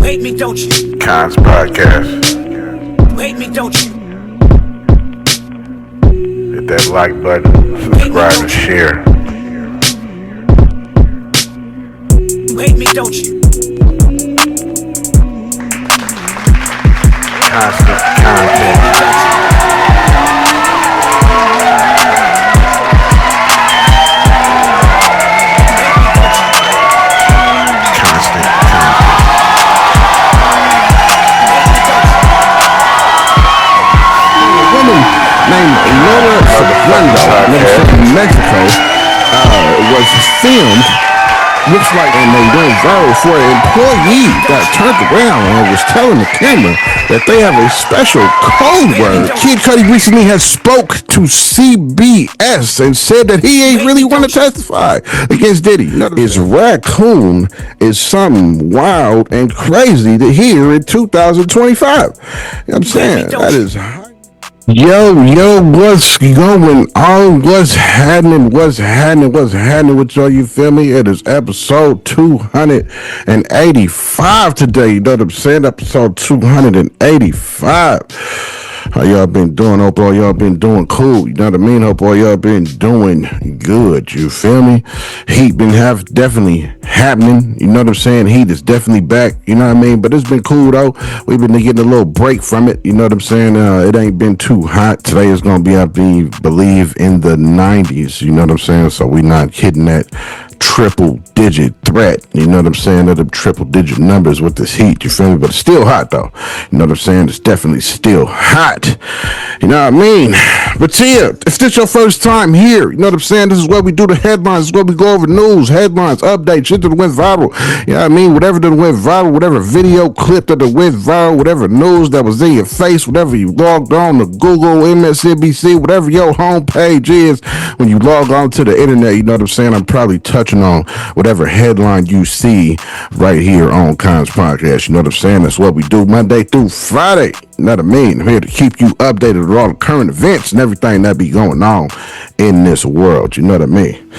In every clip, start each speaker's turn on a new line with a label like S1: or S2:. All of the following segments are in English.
S1: hate me, don't you?
S2: Kons Podcast.
S1: You hate me, don't you?
S2: Hit that like button, subscribe and share.
S1: You hate me, don't you?
S2: Constant content.
S3: In Mexico was filmed, looks like, and they went viral for an employee that turned around and was telling the camera that they have a special code word. Kid Cudi recently has spoke to CBS and said that he ain't really want to testify against Diddy. His raccoon is something wild and crazy to hear in 2025. You know what I'm saying? That is... Yo, what's going on? What's happening with y'all? You feel me? It is episode 285 today. You know what I'm saying? Episode 285. How y'all been doing? Hope all y'all been doing cool. You know what I mean? Hope all y'all been doing good. You feel me? Heat been definitely happening. You know what I'm saying? Heat is definitely back. You know what I mean? But it's been cool though. We've been getting a little break from it. You know what I'm saying? It ain't been too hot. Today is gonna be, I believe, in the 90s. You know what I'm saying? So we not hitting that triple digit threat. You know what I'm saying? Of the triple digit numbers with this heat. You feel me? But it's still hot though. You know what I'm saying? It's definitely still hot. You know what I mean? But yeah, if this your first time here, you know what I'm saying? This is where we do the headlines. This is where we go over news, headlines, updates, shit that went viral. You know what I mean? Whatever that went viral, whatever video clip that went viral, whatever news that was in your face, whatever you logged on to Google, MSNBC, whatever your homepage is when you log on to the internet, you know what I'm saying? I'm probably touching on whatever headline you see right here on Kons Podcast. You know what I'm saying? That's what we do Monday through Friday. You know what I mean? I'm here to keep you updated with all the current events and everything that be going on in this world. You know what I mean?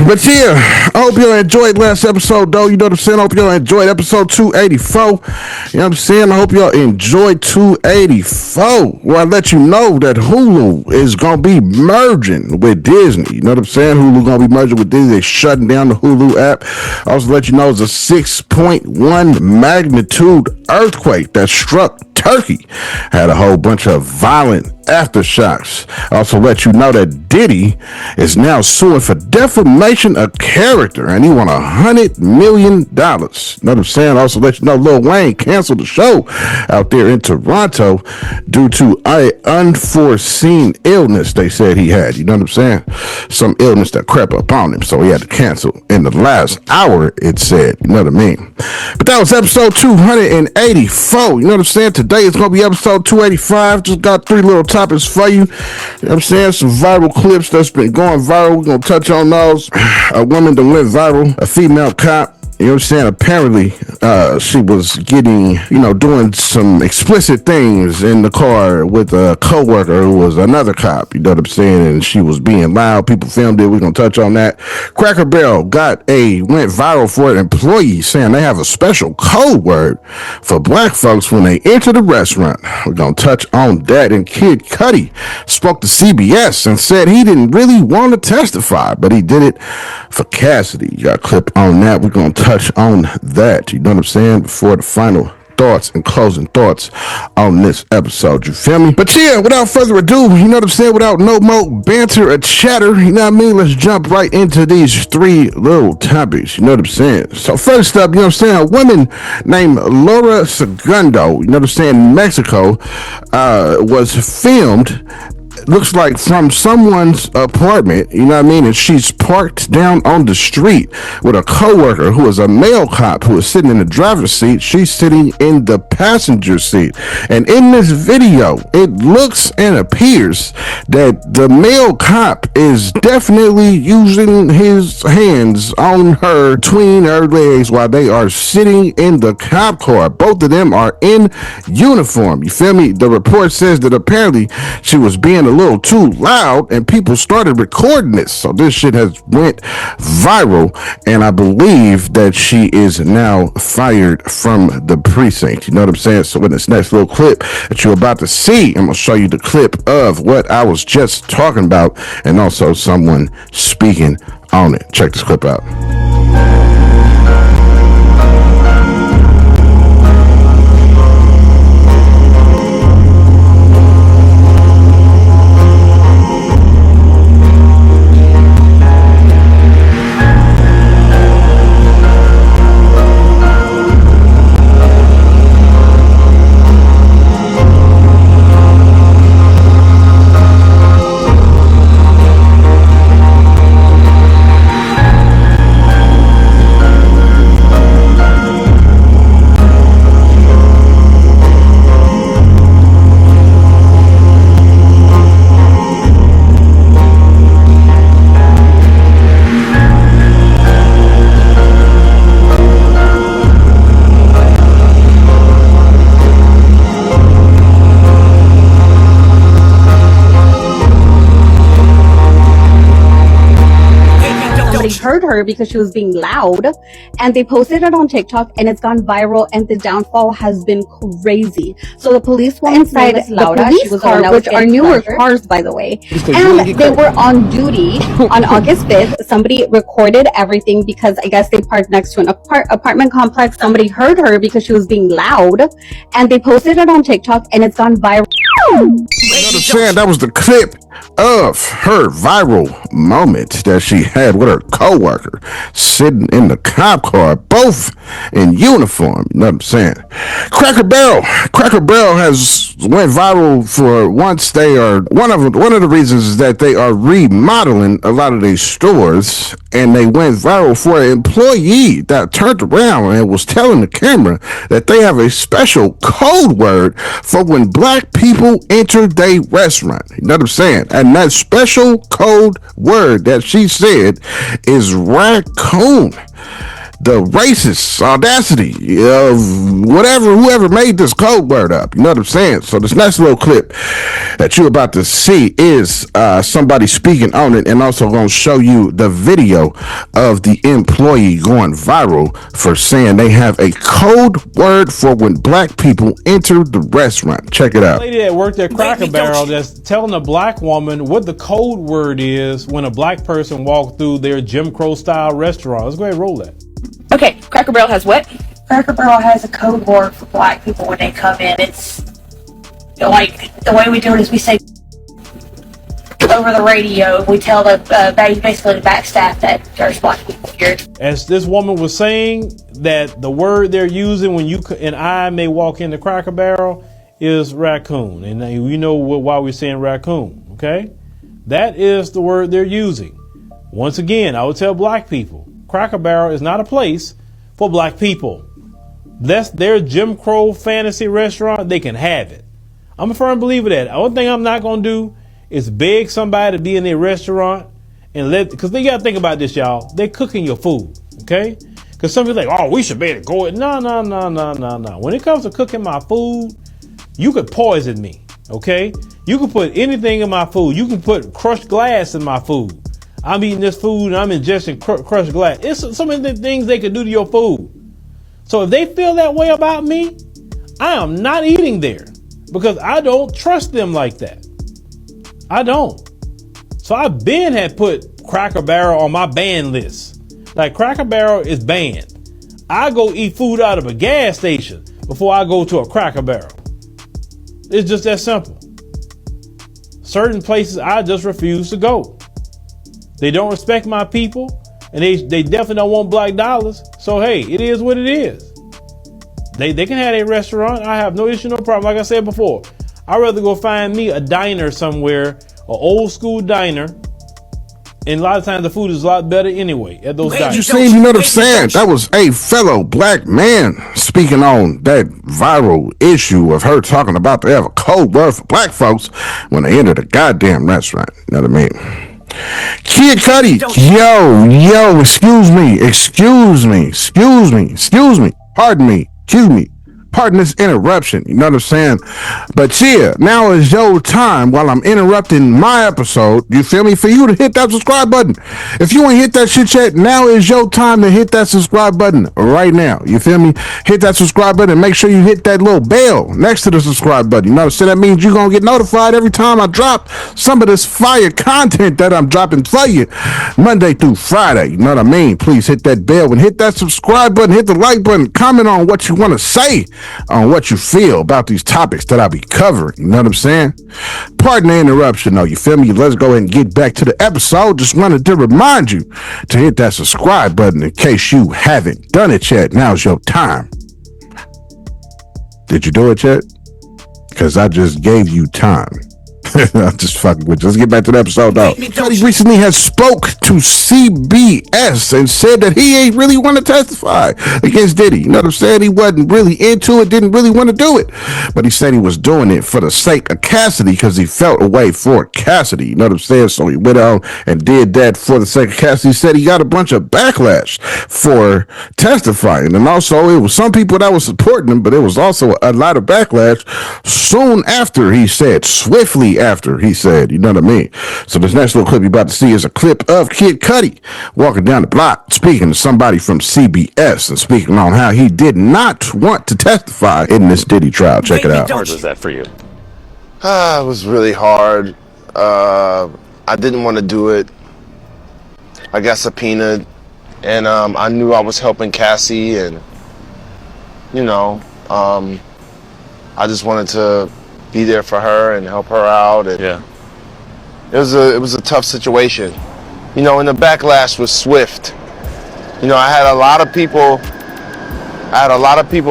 S3: But yeah, I hope y'all enjoyed last episode though. You know what I'm saying? I hope y'all enjoyed episode 284. You know what I'm saying? I hope y'all enjoyed 284. Where I let you know that Hulu is going to be merging with Disney. You know what I'm saying? Hulu going to be merging with Disney. They're shutting down the Hulu app. I also let you know it's a 6.1 magnitude earthquake that struck Turkey. Had a whole bunch of violent aftershocks. I also let you know that Diddy is now suing for defamation of character and he won $100 million. You know what I'm saying? I also let you know Lil Wayne canceled the show out there in Toronto due to an unforeseen illness they said he had. You know what I'm saying? Some illness that crept up on him, so he had to cancel in the last hour, it said. You know what I mean? But that was episode 284. You know what I'm saying? Today it's going to be episode 285. Just got 3 little topics for you. You know what I'm saying? Some viral clips that's been going viral. We're going to touch on those. A woman that went viral, a female cop. You know what I'm saying? Apparently, she was getting, doing some explicit things in the car with a coworker who was another cop. You know what I'm saying? And she was being loud. People filmed it. We're going to touch on that. Cracker Barrel went viral for an employee saying they have a special code word for black folks when they enter the restaurant. We're going to touch on that. And Kid Cudi spoke to CBS and said he didn't really want to testify, but he did it for Cassidy. You got a clip on that. We're going to touch on that, you know what I'm saying, before the final thoughts and closing thoughts on this episode, you feel me? But yeah, without further ado, you know what I'm saying, without no more banter or chatter, you know what I mean, let's jump right into these 3 little topics, you know what I'm saying? So first up, you know what I'm saying, a woman named Laura Segundo, you know what I'm saying, in Mexico, was filmed, looks like from someone's apartment, you know what I mean? And she's parked down on the street with a coworker who is a male cop who is sitting in the driver's seat. She's sitting in the passenger seat. And in this video, it looks and appears that the male cop is definitely using his hands on her, between her legs while they are sitting in the cop car. Both of them are in uniform. You feel me? The report says that apparently she was being a little too loud and people started recording this. So this shit has went viral, and I believe that she is now fired from the precinct. You know what I'm saying? So in this next little clip that you're about to see, I'm gonna show you the clip of what I was just talking about, and also someone speaking on it. Check this clip out.
S4: Heard her because she was being loud, and they posted it on TikTok, and it's gone viral, and the downfall has been crazy. So the police were inside the police car, which are newer cars, by the way, and they were on duty on August 5th. Somebody recorded everything because I guess they parked next to an apartment complex. Somebody heard her because she was being loud, and they posted it on TikTok, and it's gone viral.
S3: You know what I'm saying? That was the clip of her viral moment that she had with her co-worker sitting in the cop car, both in uniform. You know what I'm saying? Cracker Barrel has went viral for once they are one of the reasons is that they are remodeling a lot of these stores, and they went viral for an employee that turned around and was telling the camera that they have a special code word for when black people enter their restaurant. You know what I'm saying? And that special code word that she said is raccoon. The racist audacity of whoever made this code word up. You know what I'm saying? So this next little clip that you're about to see is somebody speaking on it, and also going to show you the video of the employee going viral for saying they have a code word for when black people enter the restaurant. Check it out.
S5: A lady that worked at Cracker Barrel that's telling a black woman what the code word is when a black person walks through their Jim Crow style restaurant. Let's go ahead and roll that.
S6: Okay, Cracker Barrel has what?
S7: Cracker Barrel has a code word for black people when they come in. It's like the way we do it is we say over the radio. We tell the basically the back staff that there's black people here.
S5: As this woman was saying, that the word they're using when you and I may walk into Cracker Barrel is raccoon, and you know why we're saying raccoon. Okay, that is the word they're using. Once again, I would tell black people, Cracker Barrel is not a place for black people. That's their Jim Crow fantasy restaurant. They can have it. I'm a firm believer of that. The only thing I'm not going to do is beg somebody to be in their restaurant and because they got to think about this, y'all. They're cooking your food, okay? Because some people like, oh, we should be able to go. No. When it comes to cooking my food, you could poison me, okay? You can put anything in my food. You can put crushed glass in my food. I'm eating this food and I'm ingesting crushed glass. It's some of the things they could do to your food. So if they feel that way about me, I am not eating there because I don't trust them like that. I don't. So I've had put Cracker Barrel on my ban list. Like Cracker Barrel is banned. I go eat food out of a gas station before I go to a Cracker Barrel. It's just that simple. Certain places I just refuse to go. They don't respect my people, and they definitely don't want black dollars. So, hey, it is what it is. They can have a restaurant. I have no issue, no problem. Like I said before, I'd rather go find me a diner somewhere, an old school diner. And a lot of times the food is a lot better anyway at those diners.
S3: You seen, you know what I'm saying? That was a fellow black man speaking on that viral issue of her talking about they have a code word for black folks when they enter the goddamn restaurant. You know what I mean? Kid Cudi, yo, excuse me, pardon me, Pardon this interruption. You know what I'm saying? But yeah, now is your time while I'm interrupting my episode. You feel me? For you to hit that subscribe button. If you ain't hit that shit yet, now is your time to hit that subscribe button right now. You feel me? Hit that subscribe button and make sure you hit that little bell next to the subscribe button. You know what I'm saying? That means you're going to get notified every time I drop some of this fire content that I'm dropping for you Monday through Friday. You know what I mean? Please hit that bell and hit that subscribe button, hit the like button, comment on what you want to say, on what you feel about these topics that I'll be covering. You know what I'm saying? Pardon the interruption though, you feel me? Let's go ahead and get back to the episode. Just wanted to remind you to hit that subscribe button in case you haven't done it yet. Now's your time. Did you do it yet? Because I just gave you time. I'm just fucking with you. Let's get back to the episode though. Cudi recently has spoke to CBS and said that he ain't really want to testify against Diddy. You know what I'm saying? He wasn't really into it, didn't really want to do it. But he said he was doing it for the sake of Cassidy because he felt a way for Cassidy. You know what I'm saying? So he went on and did that for the sake of Cassidy. He said he got a bunch of backlash for testifying. And also it was some people that was supporting him, but it was also a lot of backlash soon after, he said, swiftly after, he said, you know what I mean? So this next little clip you're about to see is a clip of Kid Cudi walking down the block speaking to somebody from CBS and speaking on how he did not want to testify in this Diddy trial. Check it out.
S8: How hard was that for you?
S9: It was really hard. I didn't want to do it. I got subpoenaed, and I knew I was helping Cassie, and you know, I just wanted to be there for her and help her out. And
S8: Yeah.
S9: it was a tough situation, you know. And the backlash was swift. You know, I had a lot of people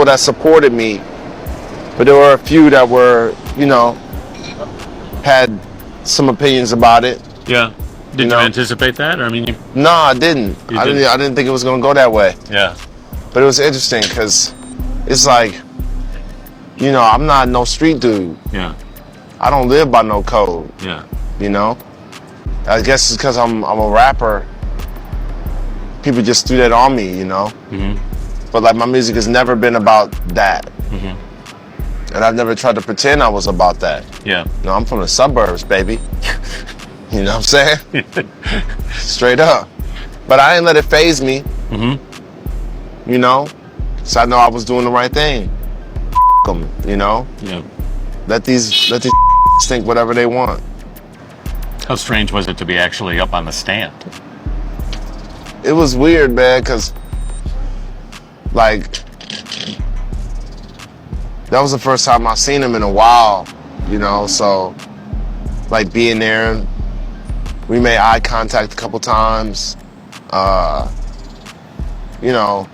S9: that supported me, but there were a few that were, you know, had some opinions about it.
S8: Yeah. Did you anticipate that? Or I mean,
S9: No, I didn't. I didn't think it was gonna go that way.
S8: Yeah.
S9: But it was interesting because it's like, you know, I'm not no street dude.
S8: Yeah.
S9: I don't live by no code.
S8: Yeah.
S9: You know, I guess it's because I'm a rapper. People just threw that on me, you know.
S8: Mm-hmm.
S9: But like my music has never been about that, and I've never tried to pretend I was about that.
S8: Yeah.
S9: No, I'm from the suburbs, baby. You know what I'm saying? Straight up. But I didn't let it faze me.
S8: Mm-hmm.
S9: You know, so I know I was doing the right thing. Them, you know.
S8: Yeah.
S9: Let these think whatever they want.
S8: How strange was it to be actually up on the stand?
S9: It was weird, man, because like that was the first time I seen him in a while, you know. So like being there, we made eye contact a couple times. You know,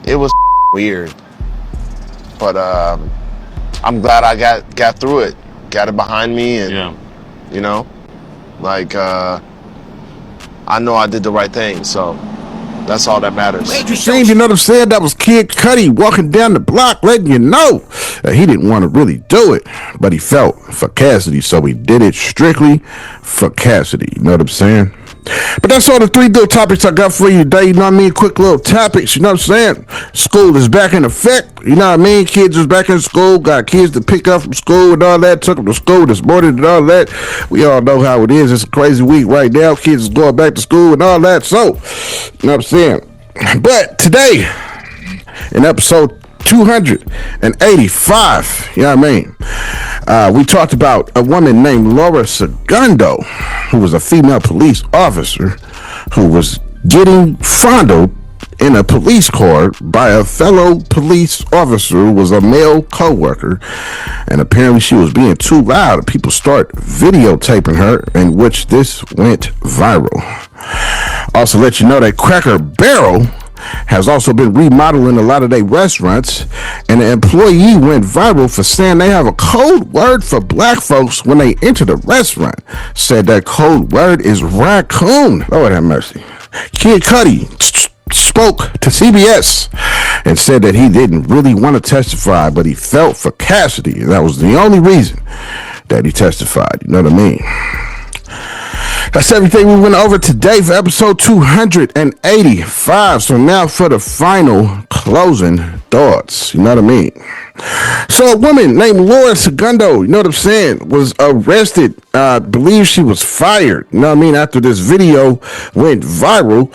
S9: it was weird. But I'm glad I got through it, got it behind me, and you know, like I know I did the right thing, so that's all that matters.
S3: You know what I'm saying? That was Kid Cudi walking down the block, letting you know that he didn't want to really do it, but he felt for Cassidy, so he did it strictly for Cassidy. You know what I'm saying? But that's all the three little topics I got for you today. You know what I mean? Quick little topics. You know what I'm saying? School is back in effect. You know what I mean? Kids is back in school. Got kids to pick up from school and all that. Took them to school this morning and all that. We all know how it is. It's a crazy week right now. Kids is going back to school and all that. So, you know what I'm saying? But today, in episode 285, you know what I mean? We talked about a woman named Laura Segundo, who was a female police officer who was getting fondled in a police car by a fellow police officer who was a male co-worker, and apparently she was being too loud. People start videotaping her, in which this went viral. Also let you know that Cracker Barrel has also been remodeling a lot of their restaurants, and an employee went viral for saying they have a code word for black folks when they enter the restaurant. Said that code word is raccoon. Lord have mercy. Kid Cudi spoke to CBS and said that he didn't really want to testify, but he felt for Cassidy, and that was the only reason that he testified. You know what I mean? That's everything we went over today for episode 285. So now for the final closing thoughts. You know what I mean? So a woman named Laura Segundo, you know what I'm saying, was arrested. I believe she was fired, you know what I mean, after this video went viral.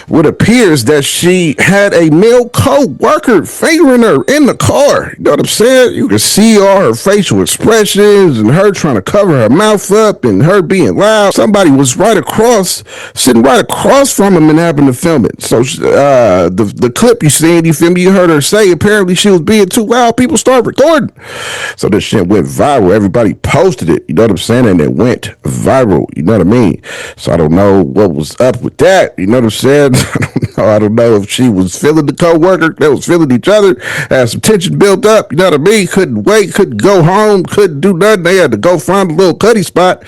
S3: It appears that she had a male co-worker fingering her in the car. You know what I'm saying? You can see all her facial expressions and her trying to cover her mouth up and her being loud. Somebody was sitting right across from him and happened to film it. So the clip you seen, you feel me, you heard her say apparently she was being too loud. People started recording. So this shit went viral. Everybody posted it, you know what I'm saying? And it went viral, you know what I mean? So I don't know what was up with that, you know what I'm saying? I don't know if she was feeling the co-worker, they was feeling each other, had some tension built up, you know what I mean? Couldn't wait, couldn't go home, couldn't do nothing. They had to go find a little Cudi spot.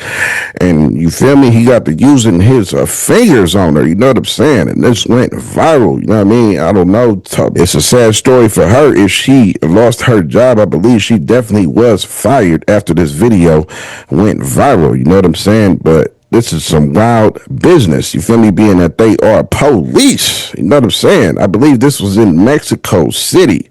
S3: And you feel me? He got to using his fingers on her, you know what I'm saying? And this went viral, you know what I mean? I don't know. It's a sad story for her. If she lost her job, I believe she definitely was fired after this video went viral, you know what I'm saying? But this is some wild business, you feel me, being that they are police, you know what I'm saying? I believe this was in Mexico City,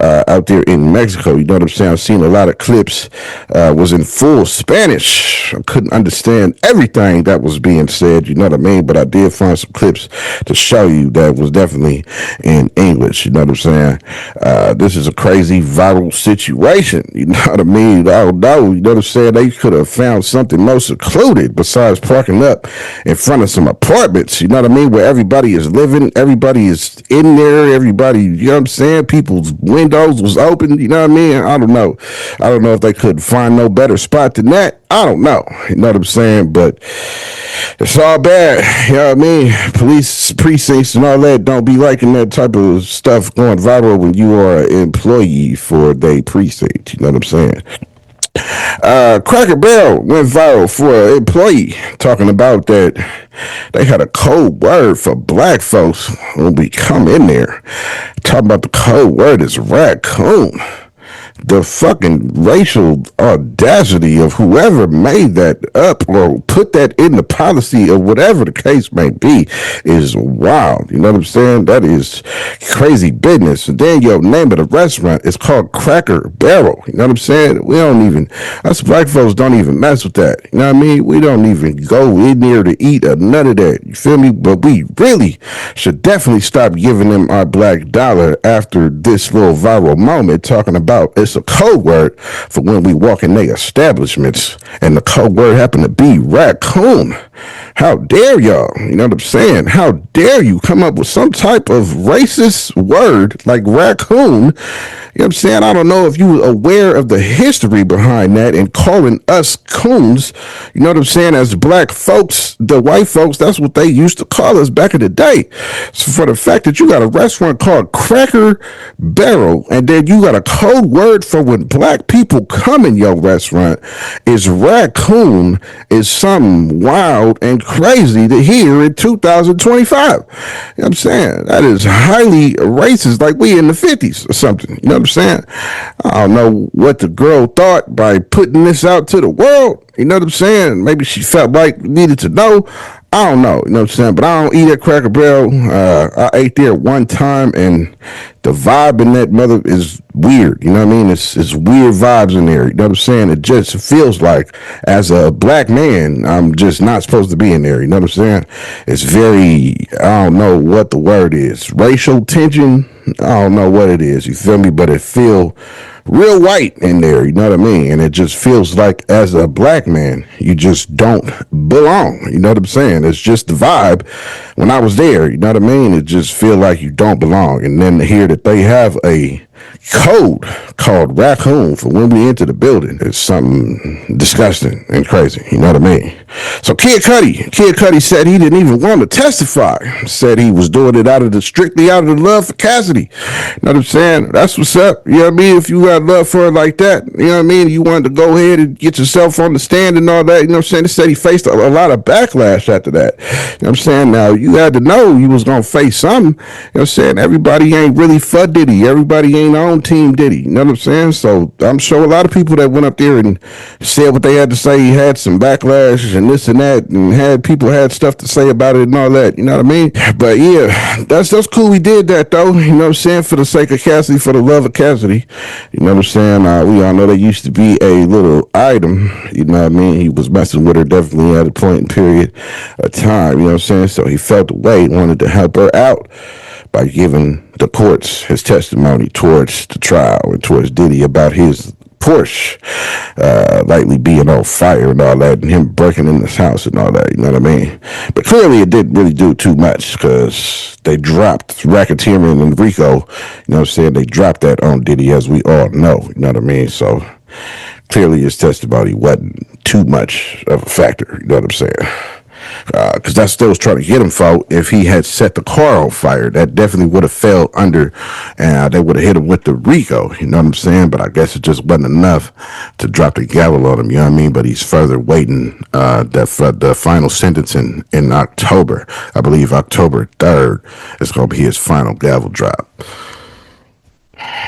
S3: out there in Mexico, you know what I'm saying? I've seen a lot of clips, was in full Spanish. I couldn't understand everything that was being said, you know what I mean? But I did find some clips to show you that was definitely in English, you know what I'm saying? This is a crazy viral situation, you know what I mean? I don't know, you know what I'm saying? They could have found something more secluded besides parking up in front of some apartments, you know what I mean, where everybody is living, everybody is in there, everybody, you know what I'm saying, people's windows was open, you know what I mean? I don't know if they could find no better spot than that. I don't know, you know what I'm saying, but it's all bad, you know what I mean? Police precincts and all that don't be liking that type of stuff going viral when you are an employee for their precinct, you know what I'm saying? Cracker Barrel went viral for an employee talking about that they had a code word for black folks when we come in there. Talking about the code word is raccoon. The fucking racial audacity of whoever made that up or put that in the policy or whatever the case may be is wild. You know what I'm saying? That is crazy business. And then your name of the restaurant is called Cracker Barrel. You know what I'm saying? Us black folks don't even mess with that. You know what I mean? We don't even go in there to eat or none of that. You feel me? But we really should definitely stop giving them our black dollar after this little viral moment talking about it's a code word for when we walk in their establishments, and the code word happened to be raccoon. How dare y'all? You know what I'm saying? How dare you come up with some type of racist word like raccoon? You know what I'm saying? I don't know if you were aware of the history behind that and calling us coons. You know what I'm saying? As black folks, the white folks, that's what they used to call us back in the day. So for the fact that you got a restaurant called Cracker Barrel and then you got a code word for when black people come in your restaurant is raccoon is something wild and crazy to hear in 2025. You know what I'm saying? That is highly racist, like we in the 50s or something. You know what I'm saying? I don't know what the girl thought by putting this out to the world. You know what I'm saying? Maybe she felt like needed to know. I don't know, you know what I'm saying? But I don't eat at Cracker Barrel. I ate there one time, and the vibe in that mother is weird. You know what I mean? It's weird vibes in there. You know what I'm saying? It just feels like, as a black man, I'm just not supposed to be in there. You know what I'm saying? It's very, I don't know what the word is. Racial tension? I don't know what it is. You feel me? But it feel real white in there, you know what I mean? And it just feels like, as a black man, you just don't belong. You know what I'm saying? It's just the vibe. When I was there, you know what I mean? It just feel like you don't belong. And then to hear that they have a code called raccoon for when we enter the building is something disgusting and crazy. You know what I mean? So Kid Cudi said he didn't even want to testify. Said he was doing it strictly out of the love for Cassidy. You know what I'm saying? That's what's up. You know what I mean? If you got love for her like that, you know what I mean? You wanted to go ahead and get yourself on the stand and all that. You know what I'm saying? He said he faced a lot of backlash after that. You know what I'm saying? Now, you had to know you was going to face something. You know what I'm saying? Everybody ain't really for Diddy. Everybody ain't remain on Team Diddy. You know what I'm saying? So I'm sure a lot of people that went up there and said what they had to say had some backlash and this and that, and people had stuff to say about it and all that. You know what I mean? But yeah, that's cool. We did that though. You know what I'm saying? For the sake of Cassidy, for the love of Cassidy. You know what I'm saying? We all know there used to be a little item. You know what I mean? He was messing with her definitely at a point in period of time. You know what I'm saying? So he felt the way, wanted to help her out by giving the courts his testimony towards the trial and towards Diddy about his Porsche likely being on fire and all that, and him breaking in his house and all that. You know what I mean? But clearly it didn't really do too much because they dropped racketeering and RICO. You know what I'm saying? They dropped that on Diddy, as we all know. You know what I mean? So clearly his testimony wasn't too much of a factor. You know what I'm saying? Because that's still trying to get him for. If he had set the car on fire, that definitely would have fell under, and they would have hit him with the RICO. You know what I'm saying? But I guess it just wasn't enough to drop the gavel on him. You know what I mean? But he's further waiting the final sentencing in October. I believe October 3rd is going to be his final gavel drop.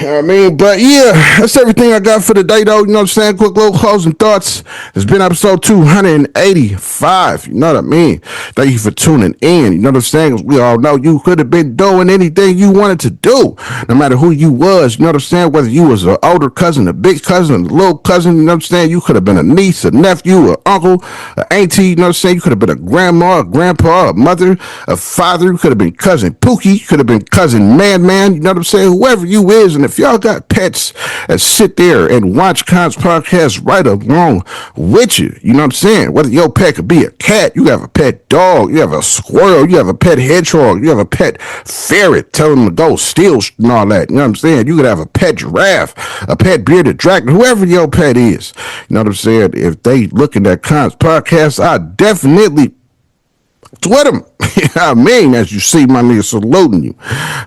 S3: You know what I mean? But yeah, that's everything I got for today, though. You know what I'm saying? Quick little closing thoughts. It's been episode 285. You know what I mean? Thank you for tuning in. You know what I'm saying? We all know you could have been doing anything you wanted to do, no matter who you was. You know what I'm saying? Whether you was an older cousin, a big cousin, a little cousin, you know what I'm saying? You could have been a niece, a nephew, an uncle, an auntie. You know what I'm saying? You could have been a grandma, a grandpa, a mother, a father. You could have been cousin Pookie. You could have been cousin Man. You know what I'm saying? Whoever you is. And if y'all got pets that sit there and watch Kons Podcast right along with you, you know what I'm saying? Whether your pet could be a cat, you have a pet dog, you have a squirrel, you have a pet hedgehog, you have a pet ferret, tell them to go steal and all that. You know what I'm saying? You could have a pet giraffe, a pet bearded dragon, whoever your pet is. You know what I'm saying? If they looking at Kons Podcast, I definitely tweet them. You know what I mean? As you see my nigga saluting you,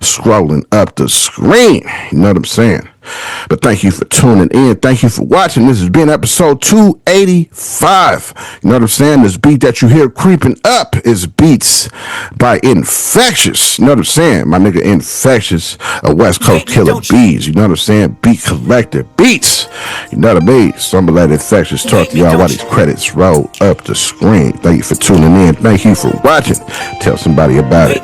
S3: scrolling up the screen. You know what I'm saying? But thank you for tuning in. Thank you for watching. This has been episode 285. You know what I'm saying? This beat that you hear creeping up is Beats by Infectious. You know what I'm saying? My nigga Infectious, a West Coast Killer Bees. You know what I'm saying? Beat Collector Beats. You know what I mean? So I'm gonna let Infectious talk to y'all while these credits roll up the screen. Thank you for tuning in. Thank you for watching. Tell somebody about it.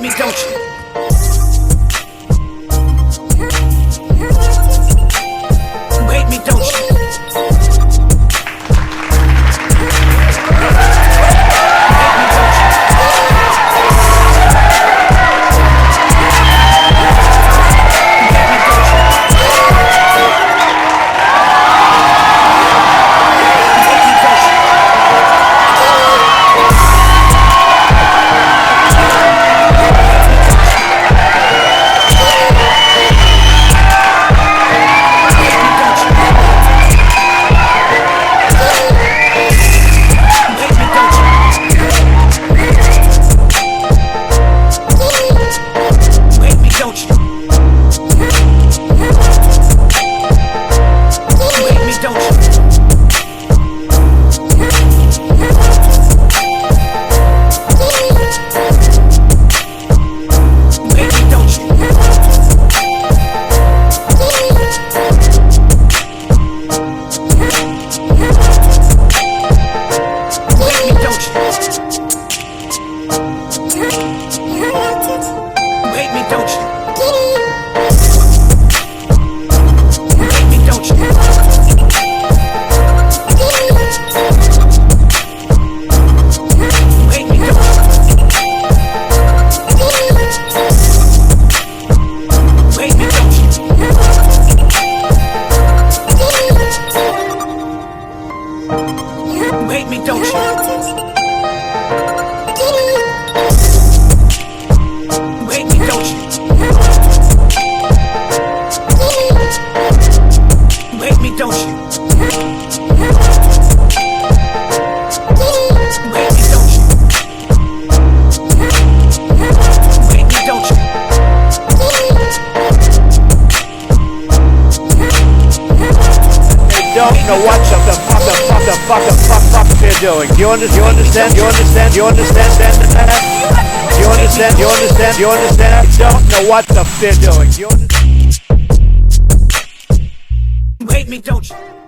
S10: Doing. Do you understand? Do you understand? Do you understand? Do you understand? Do you understand? Do you understand? I don't know what the they're doing. Do you understand?
S1: hate me, don't you?